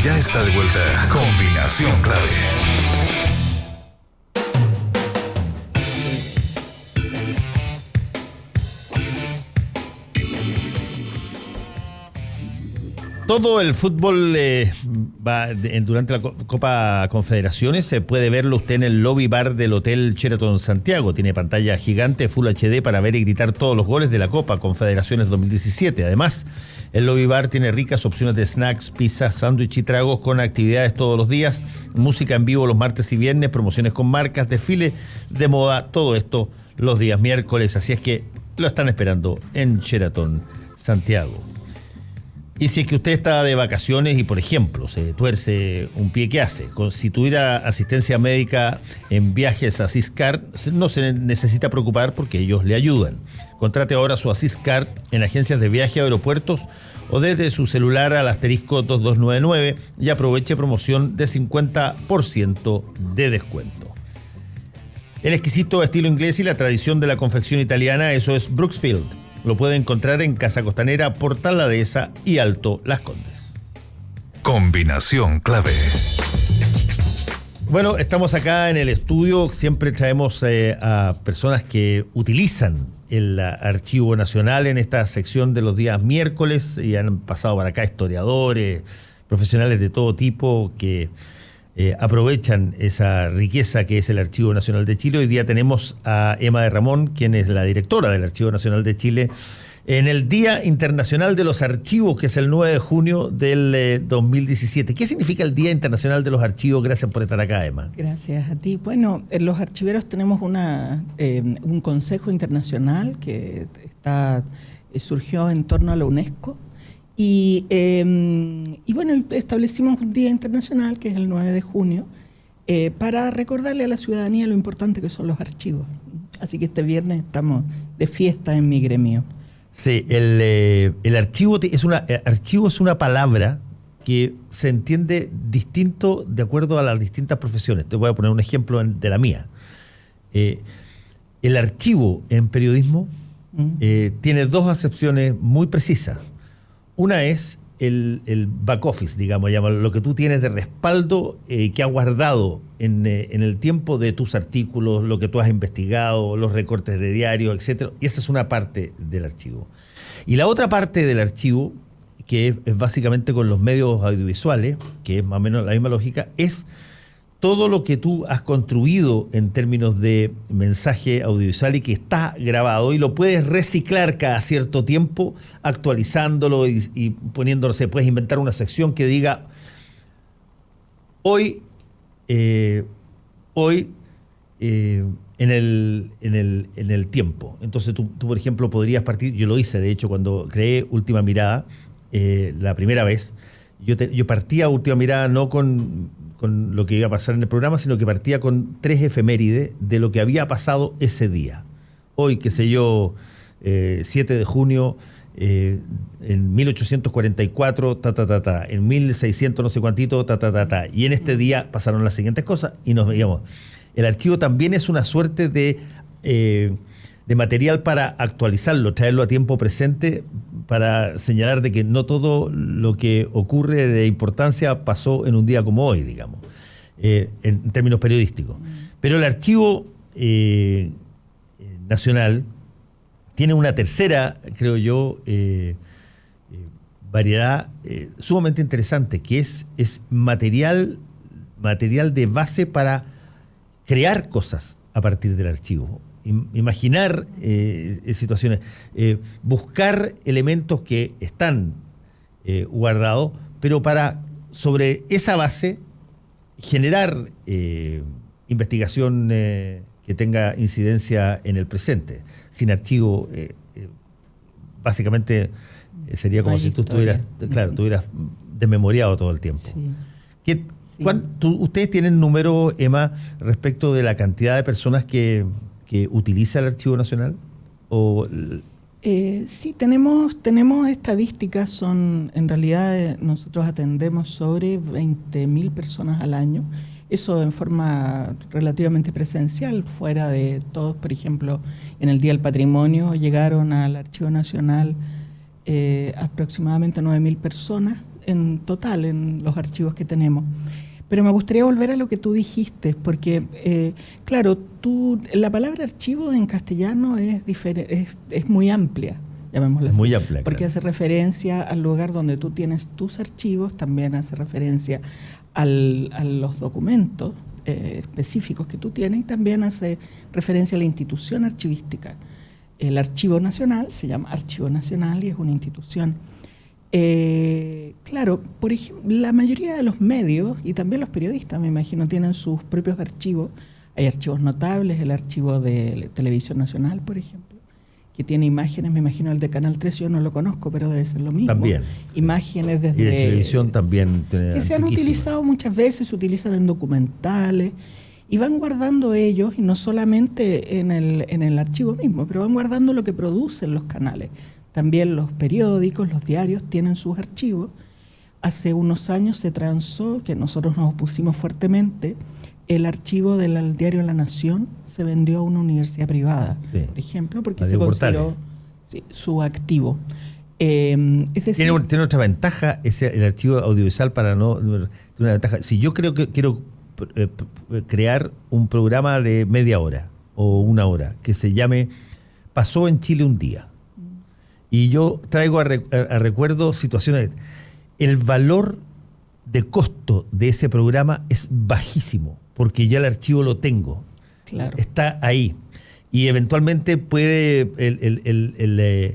Ya está de vuelta. Combinación clave. Todo el fútbol durante la Copa Confederaciones puede verlo usted en el lobby bar del Hotel Sheraton Santiago. Tiene pantalla gigante Full HD para ver y gritar todos los goles de la Copa Confederaciones 2017. Además, el lobby bar tiene ricas opciones de snacks, pizzas, sándwich y tragos con actividades todos los días, música en vivo los martes y viernes, promociones con marcas, desfile de moda, todo esto los días miércoles. Así es que lo están esperando en Sheraton Santiago. Y si es que usted está de vacaciones y, por ejemplo, se tuerce un pie, ¿qué hace? Si tuviera asistencia médica en viajes a Siscar, no se necesita preocupar porque ellos le ayudan. Contrate ahora su Asiscar en agencias de viaje, aeropuertos o desde su celular al asterisco 2299 y aproveche promoción de 50% de descuento. El exquisito estilo inglés y la tradición de la confección italiana, eso es Brooksfield. Lo puede encontrar en Casa Costanera, Portal La Dehesa y Alto Las Condes. Combinación clave. Bueno, estamos acá en el estudio. Siempre traemos a personas que utilizan el Archivo Nacional en esta sección de los días miércoles y han pasado para acá historiadores, profesionales de todo tipo que aprovechan esa riqueza que es el Archivo Nacional de Chile. Hoy día tenemos a Emma de Ramón, quien es la directora del Archivo Nacional de Chile, en el Día Internacional de los Archivos, que es el 9 de junio del 2017. ¿Qué significa el Día Internacional de los Archivos? Gracias por estar acá, Emma. Gracias a ti. Bueno, los archiveros tenemos un consejo internacional que surgió en torno a la UNESCO. Y bueno, establecimos un día internacional, que es el 9 de junio, para recordarle a la ciudadanía lo importante que son los archivos. Así que este viernes estamos de fiesta en mi gremio. Sí, el archivo archivo es una palabra que se entiende distinto de acuerdo a las distintas profesiones. Te voy a poner un ejemplo de la mía. El archivo en periodismo tiene dos acepciones muy precisas. Una es el back office, digamos, lo que tú tienes de respaldo que has guardado en el tiempo de tus artículos, lo que tú has investigado, los recortes de diario, etcétera. Y esa es una parte del archivo. Y la otra parte del archivo, que es básicamente con los medios audiovisuales, que es más o menos la misma lógica, es todo lo que tú has construido en términos de mensaje audiovisual y que está grabado y lo puedes reciclar cada cierto tiempo, actualizándolo y poniéndolo. Puedes inventar una sección que diga hoy en el tiempo. Entonces tú, por ejemplo, podrías partir, yo lo hice de hecho cuando creé Última Mirada la primera vez, yo partía Última Mirada no con lo que iba a pasar en el programa, sino que partía con 3 efemérides de lo que había pasado ese día. Hoy, qué sé yo, 7 de junio, en 1844, en 1600 no sé cuantito, y en este día pasaron las siguientes cosas y nos veíamos. El archivo también es una suerte de material para actualizarlo, traerlo a tiempo presente, para señalar de que no todo lo que ocurre de importancia pasó en un día como hoy, digamos, en términos periodísticos. Pero el Archivo Nacional tiene una tercera, creo yo, variedad sumamente interesante, que es material de base para crear cosas a partir del archivo. Imaginar situaciones, buscar elementos que están guardados, pero para sobre esa base generar investigación que tenga incidencia en el presente. Sin archivo, básicamente sería como si tú estuvieras desmemoriado todo el tiempo. Sí. ¿Ustedes tienen número, Emma, respecto de la cantidad de personas que utiliza el Archivo Nacional? Sí, tenemos estadísticas. En realidad nosotros atendemos sobre 20.000 personas al año. Eso en forma relativamente presencial, fuera de todos. Por ejemplo, en el Día del Patrimonio llegaron al Archivo Nacional aproximadamente 9.000 personas. en total en los archivos que tenemos. Pero me gustaría volver a lo que tú dijiste, porque, claro, la palabra archivo en castellano es muy amplia, llamémosla así. Muy amplia, porque hace referencia al lugar donde tú tienes tus archivos, también hace referencia a los documentos específicos que tú tienes y también hace referencia a la institución archivística. El Archivo Nacional se llama Archivo Nacional y es una institución. Claro, por ejemplo, la mayoría de los medios y también los periodistas, me imagino, tienen sus propios archivos. Hay archivos notables, el archivo de Televisión Nacional, por ejemplo, que tiene imágenes, me imagino el de Canal 13, yo no lo conozco, pero debe ser lo mismo. También. Imágenes desde... Y de televisión también. Que se han utilizado muchas veces, se utilizan en documentales, y van guardando ellos, y no solamente en el archivo mismo, pero van guardando lo que producen los canales. También los periódicos, los diarios tienen sus archivos. Hace unos años se transó, que nosotros nos opusimos fuertemente, el archivo del diario La Nación se vendió a una universidad privada, sí, por ejemplo, porque se consideró su activo. Es decir, tiene otra ventaja el archivo audiovisual para no... Tiene una ventaja. Si yo quiero crear un programa de media hora o una hora que se llame Pasó en Chile un día, y yo traigo a recuerdo situaciones. El valor de costo de ese programa es bajísimo, porque ya el archivo lo tengo. Claro. Está ahí. Y eventualmente puede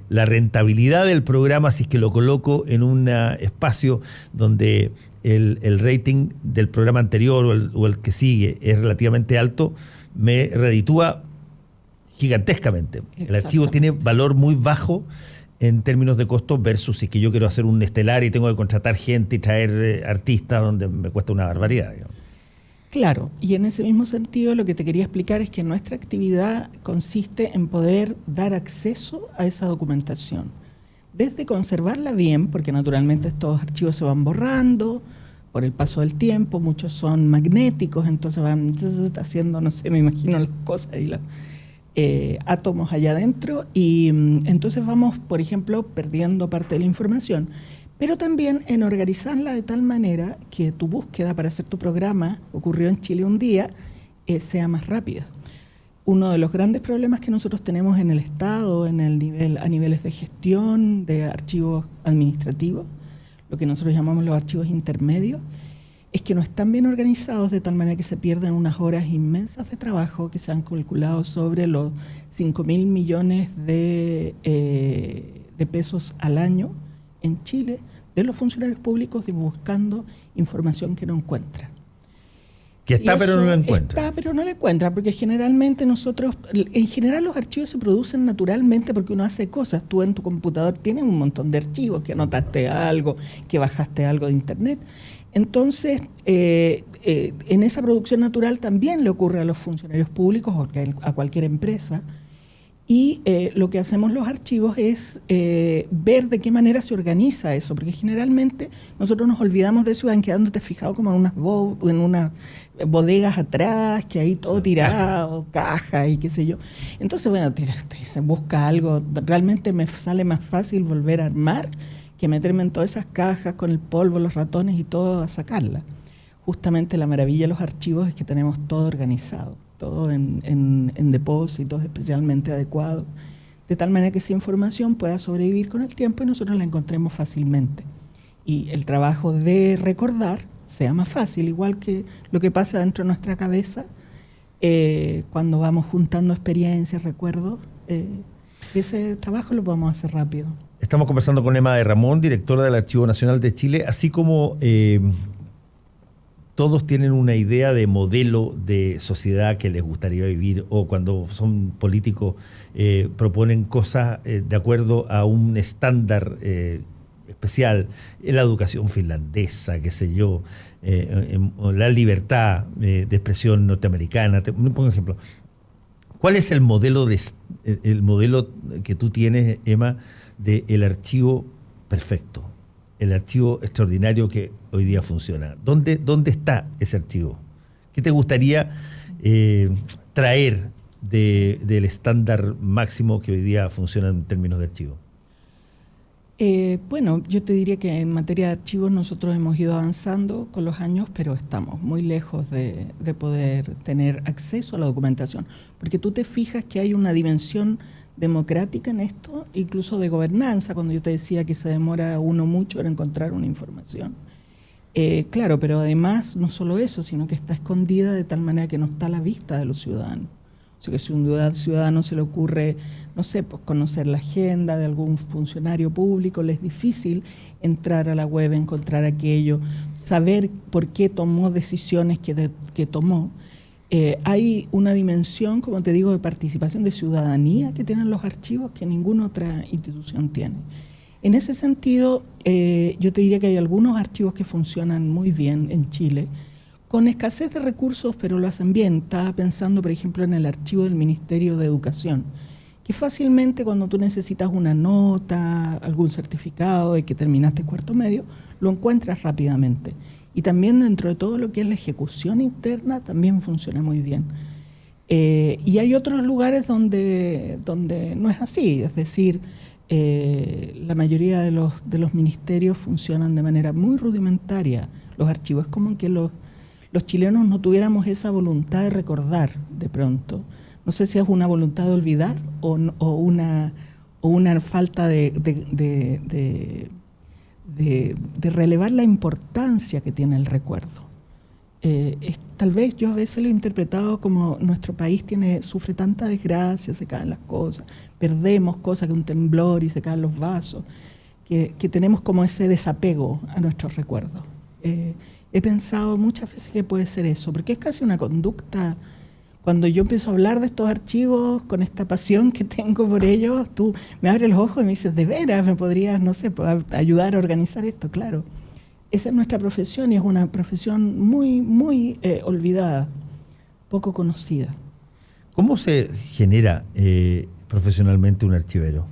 la rentabilidad del programa, si es que lo coloco en un espacio donde el rating del programa anterior o el que sigue es relativamente alto, me reditúa gigantescamente. El archivo tiene valor muy bajo en términos de costo versus si es que yo quiero hacer un estelar y tengo que contratar gente y traer artistas donde me cuesta una barbaridad, digamos. Claro, y en ese mismo sentido lo que te quería explicar es que nuestra actividad consiste en poder dar acceso a esa documentación. Desde conservarla bien, porque naturalmente estos archivos se van borrando por el paso del tiempo, muchos son magnéticos, entonces van haciendo, no sé, me imagino las cosas y las... átomos allá adentro y entonces vamos, por ejemplo, perdiendo parte de la información, pero también en organizarla de tal manera que tu búsqueda para hacer tu programa, ocurrió en Chile un día, sea más rápida. Uno de los grandes problemas que nosotros tenemos en el Estado, a niveles de gestión, de archivos administrativos, lo que nosotros llamamos los archivos intermedios, es que no están bien organizados de tal manera que se pierden unas horas inmensas de trabajo que se han calculado sobre los 5.000 millones de pesos al año en Chile de los funcionarios públicos buscando información que no encuentran. Que está pero no la encuentra. Está pero no la encuentra, porque generalmente en general los archivos se producen naturalmente porque uno hace cosas. Tú en tu computador tienes un montón de archivos, que anotaste algo, que bajaste algo de internet. Entonces, en esa producción natural también le ocurre a los funcionarios públicos o a cualquier empresa. Y lo que hacemos los archivos es ver de qué manera se organiza eso, porque generalmente nosotros nos olvidamos de eso y van quedando, te has fijado, como en unas bodegas atrás, que ahí todo tirado, cajas y qué sé yo. Entonces, bueno, se busca algo, realmente me sale más fácil volver a armar que meterme en todas esas cajas con el polvo, los ratones y todo a sacarla. Justamente la maravilla de los archivos es que tenemos todo organizado, todo en depósitos especialmente adecuados, de tal manera que esa información pueda sobrevivir con el tiempo y nosotros la encontremos fácilmente. Y el trabajo de recordar sea más fácil, igual que lo que pasa dentro de nuestra cabeza cuando vamos juntando experiencias, recuerdos. Ese trabajo lo podemos hacer rápido. Estamos conversando con Emma de Ramón, directora del Archivo Nacional de Chile, así como todos tienen una idea de modelo de sociedad que les gustaría vivir, o cuando son políticos proponen cosas de acuerdo a un estándar especial, la educación finlandesa, qué sé yo, la libertad de expresión norteamericana. Te pongo un ejemplo. ¿Cuál es el modelo que tú tienes, Emma, del archivo perfecto, el archivo extraordinario que hoy día funciona? ¿Dónde está ese archivo? ¿Qué te gustaría traer del estándar máximo que hoy día funciona en términos de archivo? Bueno, yo te diría que en materia de archivos nosotros hemos ido avanzando con los años, pero estamos muy lejos de poder tener acceso a la documentación. Porque tú te fijas que hay una dimensión democrática en esto, incluso de gobernanza, cuando yo te decía que se demora uno mucho en encontrar una información. Claro, pero además no solo eso, sino que está escondida de tal manera que no está a la vista de los ciudadanos. O sea que si un ciudadano se le ocurre, no sé, pues conocer la agenda de algún funcionario público, le es difícil entrar a la web, encontrar aquello, saber por qué tomó decisiones que tomó. Hay una dimensión, como te digo, de participación, de ciudadanía que tienen los archivos que ninguna otra institución tiene. En ese sentido, yo te diría que hay algunos archivos que funcionan muy bien en Chile, con escasez de recursos, pero lo hacen bien. Estaba pensando, por ejemplo, en el archivo del Ministerio de Educación, que fácilmente cuando tú necesitas una nota, algún certificado de que terminaste cuarto medio, lo encuentras rápidamente. Y también dentro de todo lo que es la ejecución interna, también funciona muy bien. Y hay otros lugares donde no es así, es decir, la mayoría de los ministerios funcionan de manera muy rudimentaria. Los archivos es como que los chilenos no tuviéramos esa voluntad de recordar de pronto. No sé si es una voluntad de olvidar o una falta de relevar la importancia que tiene el recuerdo. Tal vez yo a veces lo he interpretado como nuestro país sufre tanta desgracia, se caen las cosas, perdemos cosas, que un temblor y se caen los vasos, que tenemos como ese desapego a nuestros recuerdos. He pensado muchas veces que puede ser eso, porque es casi una conducta. Cuando yo empiezo a hablar de estos archivos con esta pasión que tengo por ellos, tú me abres los ojos y me dices, de veras, me podrías, no sé, ayudar a organizar esto, claro. Esa es nuestra profesión y es una profesión muy, muy olvidada, poco conocida. ¿Cómo se genera profesionalmente un archivero?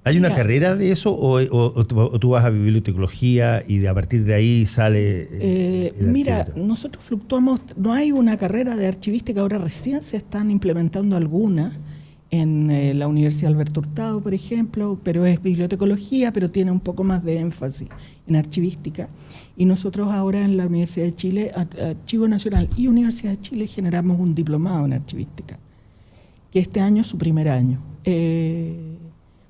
¿Hay una carrera de eso o tú vas a bibliotecología y a partir de ahí sale el mira, archivero? nosotros fluctuamos, no hay una carrera de archivística, ahora recién se están implementando algunas en la Universidad Alberto Hurtado, por ejemplo, pero es bibliotecología, pero tiene un poco más de énfasis en archivística. Y nosotros ahora en la Universidad de Chile, Archivo Nacional y Universidad de Chile, generamos un diplomado en archivística, que este año es su primer año.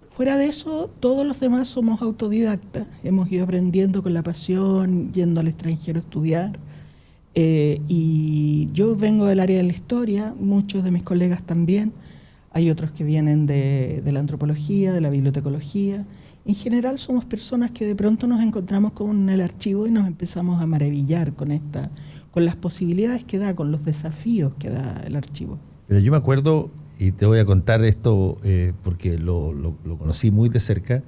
Fuera de eso, todos los demás somos autodidactas. Hemos ido aprendiendo con la pasión, yendo al extranjero a estudiar. Y yo vengo del área de la historia, muchos de mis colegas también. Hay otros que vienen de la antropología, de la bibliotecología. En general somos personas que de pronto nos encontramos con el archivo y nos empezamos a maravillar con las posibilidades que da, con los desafíos que da el archivo. Pero yo me acuerdo, y te voy a contar esto porque lo conocí muy de cerca,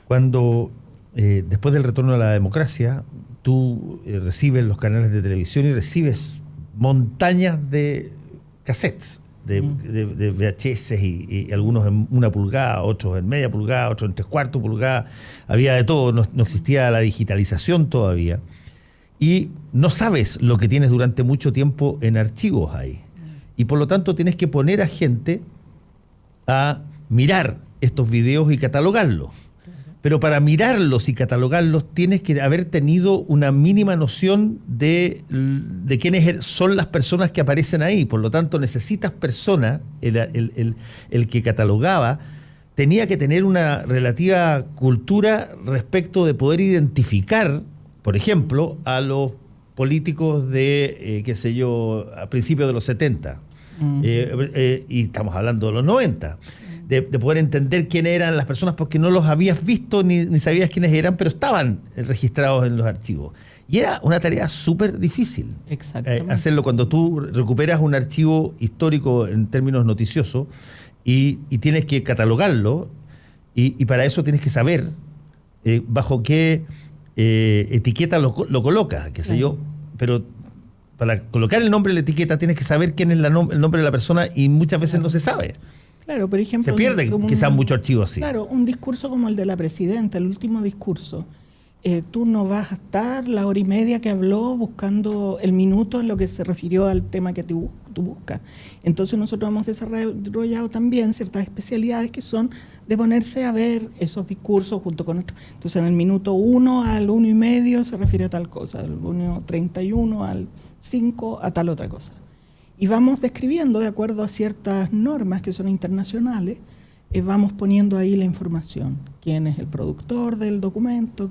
cuando después del retorno a la democracia, tú recibes los canales de televisión y recibes montañas de cassettes, de VHS y algunos en 1 pulgada, otros en media pulgada, otros en 3/4 pulgada, había de todo, no existía la digitalización todavía, y no sabes lo que tienes durante mucho tiempo en archivos ahí. Y por lo tanto tienes que poner a gente a mirar estos videos y catalogarlos. Pero para mirarlos y catalogarlos tienes que haber tenido una mínima noción de quiénes son las personas que aparecen ahí. Por lo tanto necesitas personas, el que catalogaba tenía que tener una relativa cultura respecto de poder identificar, por ejemplo, a los políticos de, qué sé yo, a principios de los 70. Y estamos hablando de los 90. De poder entender quiénes eran las personas porque no los habías visto ni sabías quiénes eran, pero estaban registrados en los archivos. Y era una tarea súper difícil. Exactamente. Hacerlo cuando tú recuperas un archivo histórico en términos noticiosos y tienes que catalogarlo y para eso tienes que saber bajo qué etiqueta lo colocas, qué sé yo, pero para colocar el nombre de la etiqueta tienes que saber quién es el nombre de la persona y muchas veces no se sabe. Claro, por ejemplo... Se pierde quizás mucho archivo así. Claro, un discurso como el de la presidenta, el último discurso. tú no vas a estar la hora y media que habló buscando el minuto en lo que se refirió al tema que tú buscas. Entonces nosotros hemos desarrollado también ciertas especialidades que son de ponerse a ver esos discursos junto con otros. Entonces en el minuto 1 al 1 y medio se refiere a tal cosa, del 1:31 al 5 a tal otra cosa. Y vamos describiendo de acuerdo a ciertas normas que son internacionales, vamos poniendo ahí la información. ¿Quién es el productor del documento?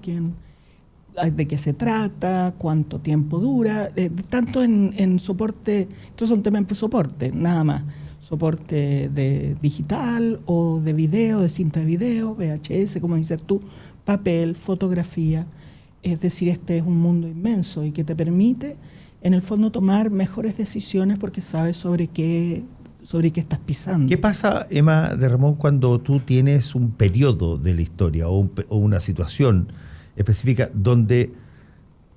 ¿De qué se trata? ¿Cuánto tiempo dura? Tanto en soporte, estos son temas de soporte, nada más. Soporte de digital o de video, de cinta de video, VHS, como dices tú, papel, fotografía. Es decir, este es un mundo inmenso y que te permite, en el fondo, tomar mejores decisiones porque sabes sobre qué estás pisando. ¿Qué pasa, Emma de Ramón, cuando tú tienes un periodo de la historia o una situación específica donde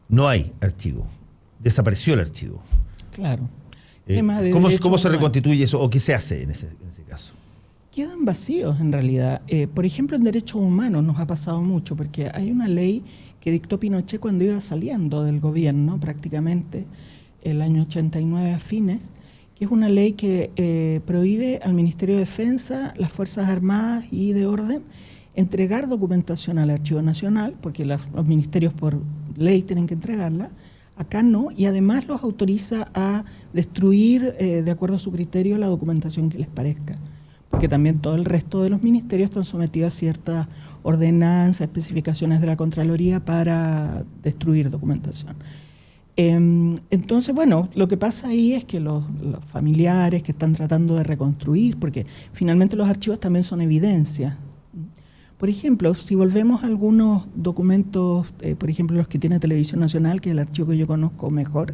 no hay archivo? Desapareció el archivo. Claro. ¿Cómo se reconstituye eso o qué se hace en ese caso? Quedan vacíos en realidad. Por ejemplo, en derechos humanos nos ha pasado mucho porque hay una ley que dictó Pinochet cuando iba saliendo del gobierno, prácticamente el año 89 a fines, que es una ley que prohíbe al Ministerio de Defensa, las Fuerzas Armadas y de Orden entregar documentación al Archivo Nacional, porque los ministerios por ley tienen que entregarla, acá no, y además los autoriza a destruir, de acuerdo a su criterio, la documentación que les parezca, porque también todo el resto de los ministerios están sometidos a ciertas ordenanzas, especificaciones de la Contraloría para destruir documentación. Entonces, bueno, lo que pasa ahí es que los familiares que están tratando de reconstruir, porque finalmente los archivos también son evidencia. Por ejemplo, si volvemos a algunos documentos, por ejemplo, los que tiene Televisión Nacional, que es el archivo que yo conozco mejor,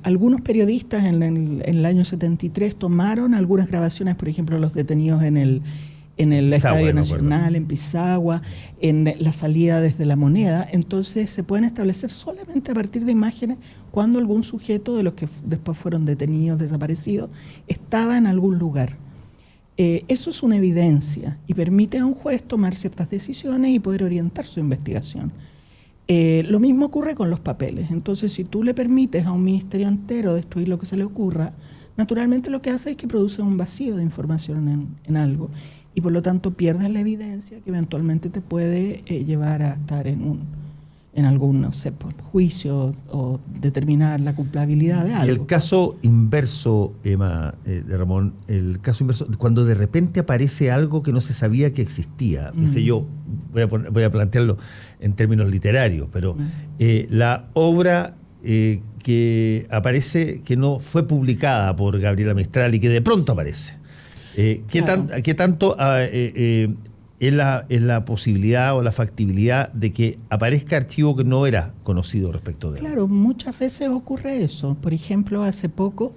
algunos periodistas en el año 73 tomaron algunas grabaciones, por ejemplo, los detenidos en el Estadio Nacional, en Pisagua, en la salida desde La Moneda. Entonces se pueden establecer solamente a partir de imágenes cuando algún sujeto de los que después fueron detenidos, desaparecidos, estaba en algún lugar. Eso es una evidencia y permite a un juez tomar ciertas decisiones y poder orientar su investigación. Lo mismo ocurre con los papeles. Entonces, si tú le permites a un ministerio entero destruir lo que se le ocurra, naturalmente lo que hace es que produce un vacío de información en algo y por lo tanto pierdes la evidencia que eventualmente te puede llevar a estar en algún, no sé, juicio o determinar la culpabilidad de algo. El caso inverso, Emma de Ramón, el caso inverso, cuando de repente aparece algo que no se sabía que existía, yo voy a plantearlo en términos literarios, pero la obra que aparece, que no fue publicada por Gabriela Mistral y que de pronto aparece. ¿Qué tanto es la posibilidad o la factibilidad de que aparezca archivo que no era conocido respecto de él? Claro, muchas veces ocurre eso. Por ejemplo, hace poco,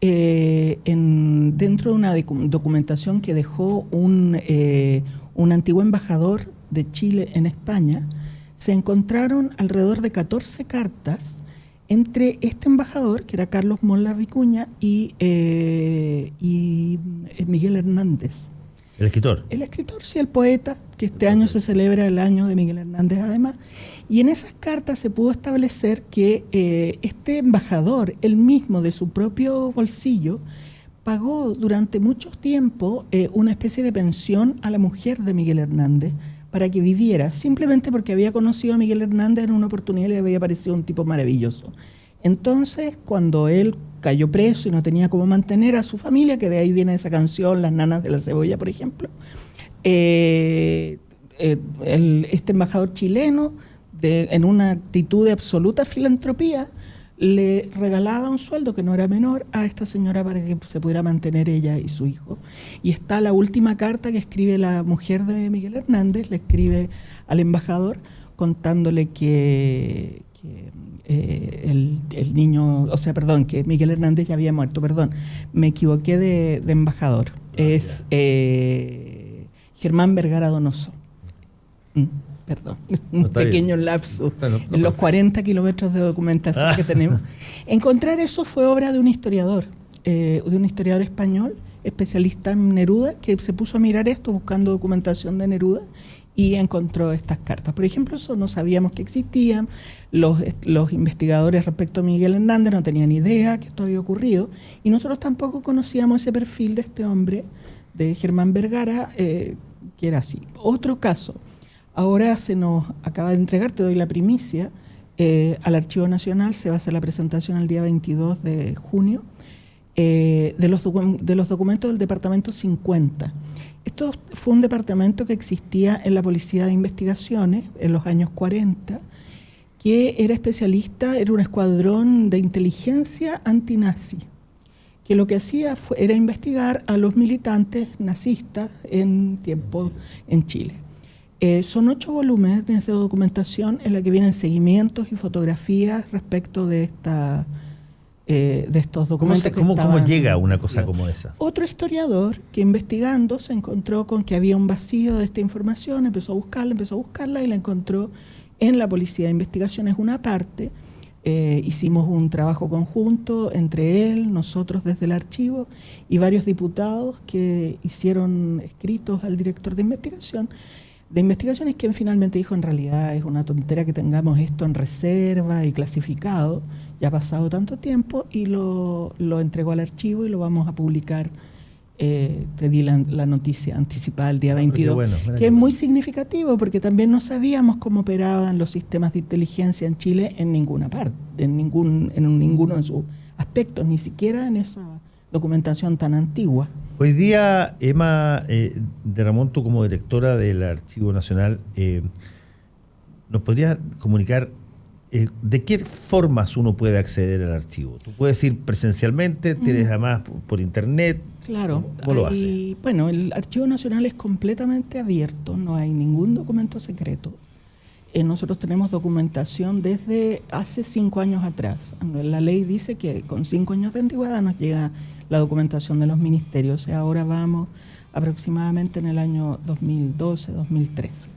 dentro de una documentación que dejó un antiguo embajador de Chile en España, se encontraron alrededor de 14 cartas entre este embajador, que era Carlos Mola Vicuña, y Miguel Hernández. ¿El escritor? El escritor, sí, el poeta, que este año se celebra el año de Miguel Hernández además. Y en esas cartas se pudo establecer que este embajador, él mismo de su propio bolsillo, pagó durante mucho tiempo una especie de pensión a la mujer de Miguel Hernández para que viviera, simplemente porque había conocido a Miguel Hernández en una oportunidad y le había parecido un tipo maravilloso. Entonces, cuando él cayó preso y no tenía cómo mantener a su familia, que de ahí viene esa canción, Las Nanas de la Cebolla, por ejemplo, este embajador chileno, en una actitud de absoluta filantropía, le regalaba un sueldo que no era menor a esta señora para que se pudiera mantener ella y su hijo. Y está la última carta que escribe la mujer de Miguel Hernández, le escribe al embajador contándole que el niño, que Miguel Hernández ya había muerto, me equivoqué de embajador. Es Germán Vergara Donoso. Un pequeño lapsus en los 40 kilómetros de documentación que tenemos. Encontrar eso fue obra de un historiador español, especialista en Neruda, que se puso a mirar esto buscando documentación de Neruda y encontró estas cartas. Por ejemplo, eso no sabíamos que existían. Los investigadores respecto a Miguel Hernández no tenían idea que esto había ocurrido, y nosotros tampoco conocíamos ese perfil de este hombre, de Germán Vergara, que era así. Otro caso, ahora se nos acaba de entregar, te doy la primicia, al Archivo Nacional se va a hacer la presentación el día 22 de junio de los documentos del Departamento 50. Esto fue un departamento que existía en la Policía de Investigaciones en los años 40, que era especialista, era un escuadrón de inteligencia antinazi, que lo que hacía era investigar a los militantes nazistas en tiempo en Chile. Son 8 volúmenes de documentación en la que vienen seguimientos y fotografías respecto de estos documentos. ¿Cómo llega una cosa como esa? Otro historiador que investigando se encontró con que había un vacío de esta información, empezó a buscarla y la encontró en la Policía de Investigaciones, una parte. Hicimos un trabajo conjunto entre él, nosotros desde el archivo y varios diputados que hicieron escritos al director de investigaciones, quien finalmente dijo: en realidad es una tontera que tengamos esto en reserva y clasificado, ya ha pasado tanto tiempo, y lo entregó al archivo y lo vamos a publicar. Te di la noticia anticipada el día 22, que es muy significativo porque también no sabíamos cómo operaban los sistemas de inteligencia en Chile en ninguna parte, en ninguno de sus aspectos, ni siquiera en esa documentación tan antigua. Hoy día, Emma de Ramón, tú como directora del Archivo Nacional, ¿nos podrías comunicar de qué formas uno puede acceder al archivo? ¿Tú puedes ir presencialmente? ¿Tienes además por internet? Claro. ¿Cómo lo haces? Bueno, el Archivo Nacional es completamente abierto, no hay ningún documento secreto. Nosotros tenemos documentación desde hace 5 años atrás. La ley dice que con 5 años de antigüedad nos llega la documentación de los ministerios. Y ahora vamos aproximadamente en el año 2012, 2013.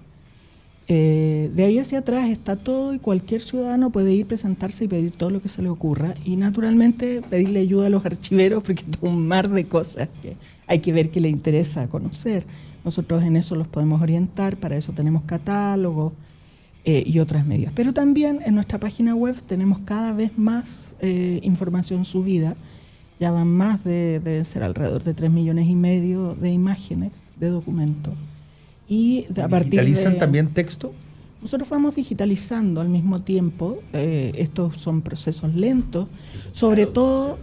De ahí hacia atrás está todo y cualquier ciudadano puede ir, presentarse y pedir todo lo que se le ocurra. Y naturalmente pedirle ayuda a los archiveros porque es un mar de cosas que hay que ver que le interesa conocer. Nosotros en eso los podemos orientar, para eso tenemos catálogos y otras medidas. Pero también en nuestra página web tenemos cada vez más información subida. Ya van más deben ser alrededor de 3,5 millones de imágenes, de documentos. Y a partir ¿Digitalizan también texto? Nosotros vamos digitalizando al mismo tiempo. Estos son procesos lentos. Sobre todo,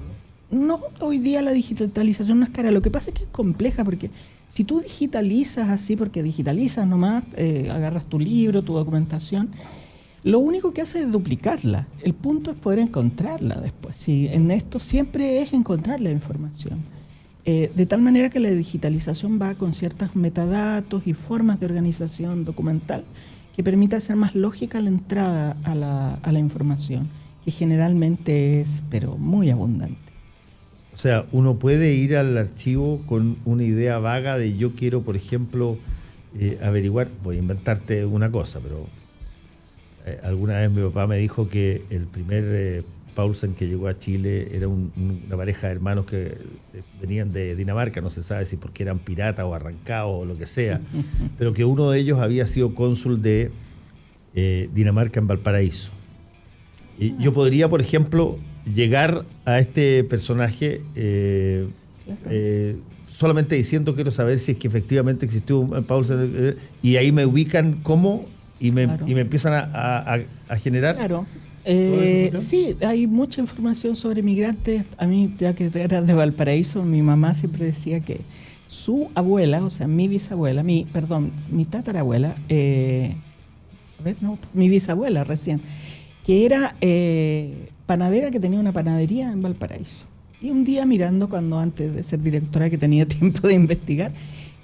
no, hoy día la digitalización no es cara. Lo que pasa es que es compleja, porque si tú digitalizas así, porque digitalizas nomás, agarras tu libro, tu documentación, lo único que hace es duplicarla. El punto es poder encontrarla después. Sí, en esto siempre es encontrar la información. De tal manera que la digitalización va con ciertos metadatos y formas de organización documental que permite hacer más lógica la entrada a la información, que generalmente es, pero muy abundante. O sea, uno puede ir al archivo con una idea vaga de yo quiero, por ejemplo, averiguar, voy a inventarte una cosa, pero alguna vez mi papá me dijo que el primer Paulsen que llegó a Chile era una pareja de hermanos que venían de Dinamarca, no se sabe si porque eran piratas o arrancados o lo que sea, pero que uno de ellos había sido cónsul de Dinamarca en Valparaíso. Y yo podría, por ejemplo, llegar a este personaje solamente diciendo quiero saber si es que efectivamente existió un Paulsen, y ahí me ubican cómo y me empiezan a generar. Claro. Sí, hay mucha información sobre migrantes. A mí, ya que era de Valparaíso, mi mamá siempre decía que su abuela, o sea, mi bisabuela, mi tatarabuela, mi bisabuela recién, que era panadera, que tenía una panadería en Valparaíso. Y un día mirando, cuando antes de ser directora, que tenía tiempo de investigar,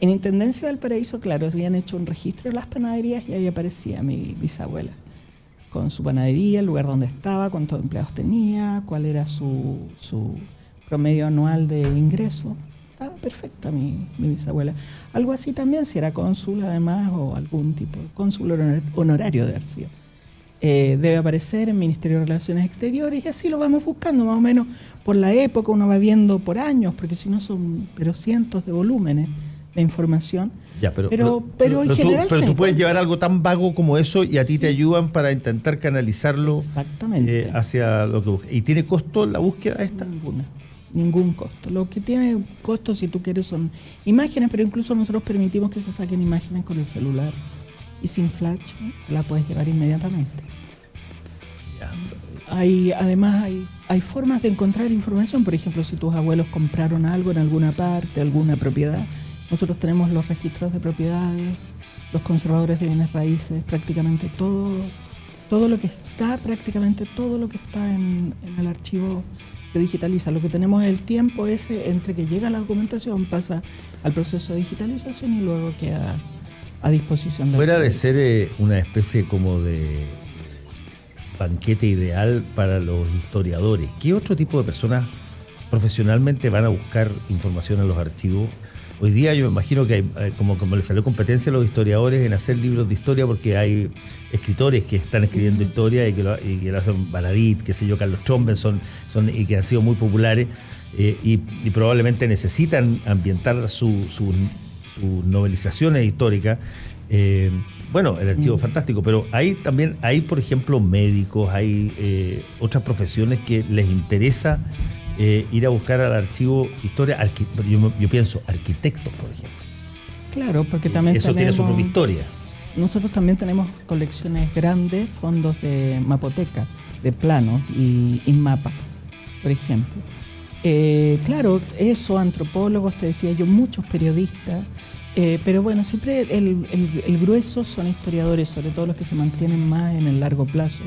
en Intendencia de Valparaíso, claro, habían hecho un registro de las panaderías y ahí aparecía mi bisabuela con su panadería, el lugar donde estaba, cuántos empleados tenía, cuál era su promedio anual de ingreso. Estaba perfecta mi bisabuela. Algo así también, si era cónsul además, o algún tipo de cónsul honorario de haber sido. Debe aparecer en Ministerio de Relaciones Exteriores, y así lo vamos buscando más o menos por la época. Uno va viendo por años, porque si no son pero cientos de volúmenes la información. Ya, pero en general pero tú puedes llevar algo tan vago como eso y a ti te ayudan para intentar canalizarlo exactamente hacia lo que buscas. ¿Y tiene costo la búsqueda esta? Ningún costo. Lo que tiene costo, si tú quieres, son imágenes, pero incluso nosotros permitimos que se saquen imágenes con el celular y sin flash, ¿no? La puedes llevar inmediatamente. Además hay formas de encontrar información. Por ejemplo, si tus abuelos compraron algo en alguna parte, alguna propiedad, nosotros tenemos los registros de propiedades, los conservadores de bienes raíces, prácticamente todo lo que está en el archivo se digitaliza. Lo que tenemos es el tiempo ese entre que llega la documentación, pasa al proceso de digitalización y luego queda a disposición. Fuera de ser una especie como de banquete ideal para los historiadores, ¿qué otro tipo de personas profesionalmente van a buscar información en los archivos? Hoy día yo me imagino que hay, como les salió competencia a los historiadores en hacer libros de historia, porque hay escritores que están escribiendo historia y que lo hacen Baladit, qué sé yo, Carlos Chomben, son y que han sido muy populares y probablemente necesitan ambientar sus novelizaciones históricas. Bueno, el archivo es fantástico, pero hay también, por ejemplo, médicos, hay otras profesiones que les interesa ir a buscar al archivo historia. Yo pienso arquitectos, por ejemplo. Claro, porque también eso tiene su propia historia. Nosotros también tenemos colecciones grandes, fondos de mapoteca, de planos y mapas, por ejemplo. Claro, eso, antropólogos, te decía yo, muchos periodistas, pero bueno, siempre el grueso son historiadores, sobre todo los que se mantienen más en el largo plazo,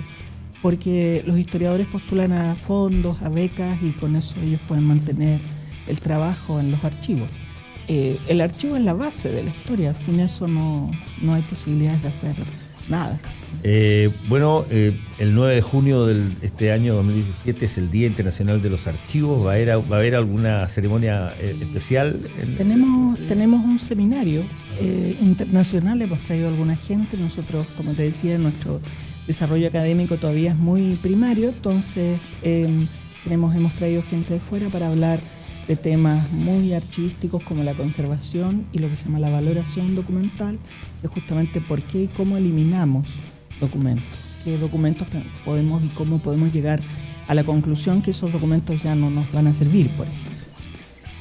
porque los historiadores postulan a fondos, a becas, y con eso ellos pueden mantener el trabajo en los archivos. El archivo es la base de la historia, sin eso no hay posibilidades de hacer nada. El 9 de junio de este año 2017 es el Día Internacional de los Archivos. ¿Va a haber alguna ceremonia especial? Tenemos un seminario internacional, hemos traído a alguna gente. Nosotros, como te decía, nuestro desarrollo académico todavía es muy primario, entonces hemos traído gente de fuera para hablar de temas muy archivísticos como la conservación y lo que se llama la valoración documental, que es justamente por qué y cómo eliminamos documentos, qué documentos podemos y cómo podemos llegar a la conclusión que esos documentos ya no nos van a servir, por ejemplo.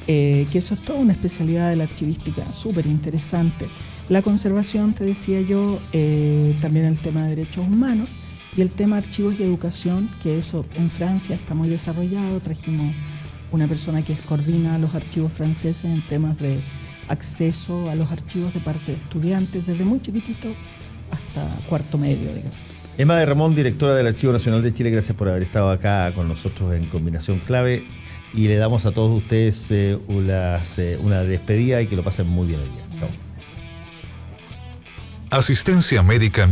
Que eso es toda una especialidad de la archivística súper interesante. La conservación, te decía yo, también el tema de derechos humanos y el tema archivos y educación, que eso en Francia está muy desarrollado. Trajimos una persona que coordina los archivos franceses en temas de acceso a los archivos de parte de estudiantes, desde muy chiquitito hasta cuarto medio, digamos. Emma de Ramón, directora del Archivo Nacional de Chile, gracias por haber estado acá con nosotros en Combinación Clave, y le damos a todos ustedes una despedida y que lo pasen muy bien hoy día. Chao. Asistencia médica en